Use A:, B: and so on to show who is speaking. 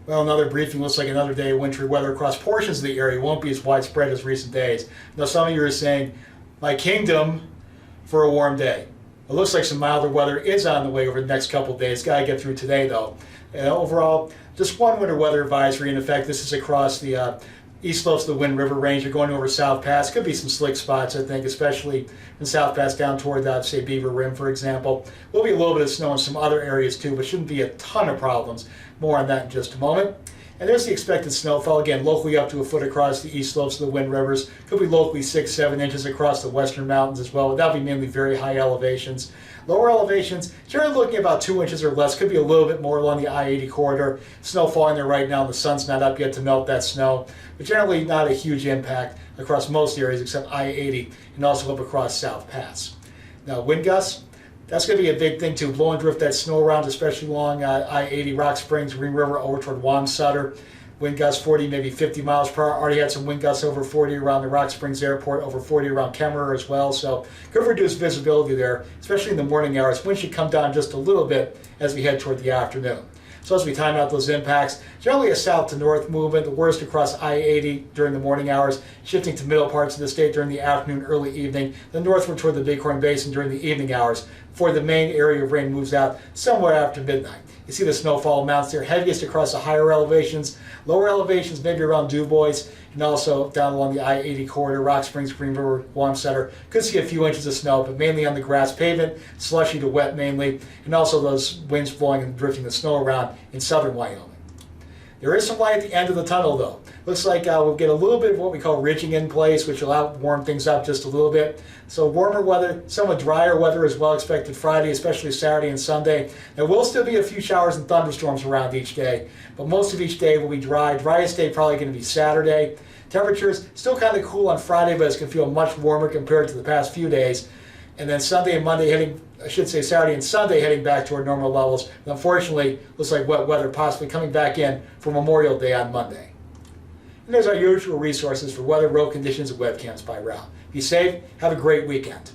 A: Well, another briefing looks like another day of wintry weather across portions of the area. It won't be as widespread as recent days. Now, some of you are saying, my kingdom for a warm day. It looks like some milder weather is on the way over the next couple of days. Got to get through today, though. Overall, just one winter weather advisory in effect. This is across the east slopes of the Wind River Range. You're going over South Pass. Could be some slick spots, I think, especially in South Pass down toward, say, Beaver Rim, for example. Will be a little bit of snow in some other areas, too, but shouldn't be a ton of problems. More on that in just a moment. And there's the expected snowfall, again, locally up to a foot across the east slopes of the Wind Rivers. Could be locally 6-7 inches across the western mountains as well. That'll be mainly very high elevations. Lower elevations, generally looking at about 2 inches or less. Could be a little bit more along the I-80 corridor. Snow falling there right now. The sun's not up yet to melt that snow. But generally not a huge impact across most areas except I-80 and also up across South Pass. Now, wind gusts. That's going to be a big thing too. Blow and drift that snow around, especially along I-80, Rock Springs, Green River, over toward Wamsutter. Wind gusts 40, maybe 50 miles per hour. Already had some wind gusts over 40 around the Rock Springs Airport, over 40 around Kemmerer as well. So could reduce visibility there, especially in the morning hours. Wind should come down just a little bit as we head toward the afternoon. So as we time out those impacts, generally a south to north movement, the worst across I-80 during the morning hours, shifting to middle parts of the state during the afternoon, early evening, then northward toward the Bighorn Basin during the evening hours, before the main area of rain moves out somewhere after midnight. You see the snowfall amounts there, heaviest across the higher elevations, lower elevations maybe around DuBois, and also down along the I-80 corridor, Rock Springs, Green River, Wamsutter. Could see a few inches of snow, but mainly on the grass pavement, slushy to wet mainly, and also those winds blowing and drifting the snow around in southern Wyoming. There is some light at the end of the tunnel, though. Looks like we'll get a little bit of what we call ridging in place, which will warm things up just a little bit. So warmer weather, somewhat drier weather as well expected Friday, especially Saturday and Sunday. There will still be a few showers and thunderstorms around each day, but most of each day will be dry. Driest day probably going to be Saturday. Temperatures still kind of cool on Friday, but it's going to feel much warmer compared to the past few days. And then Sunday and Monday heading, I should say Saturday and Sunday heading back toward normal levels. And unfortunately, looks like wet weather possibly coming back in for Memorial Day on Monday. And there's our usual resources for weather, road conditions, and webcams by route. Be safe. Have a great weekend.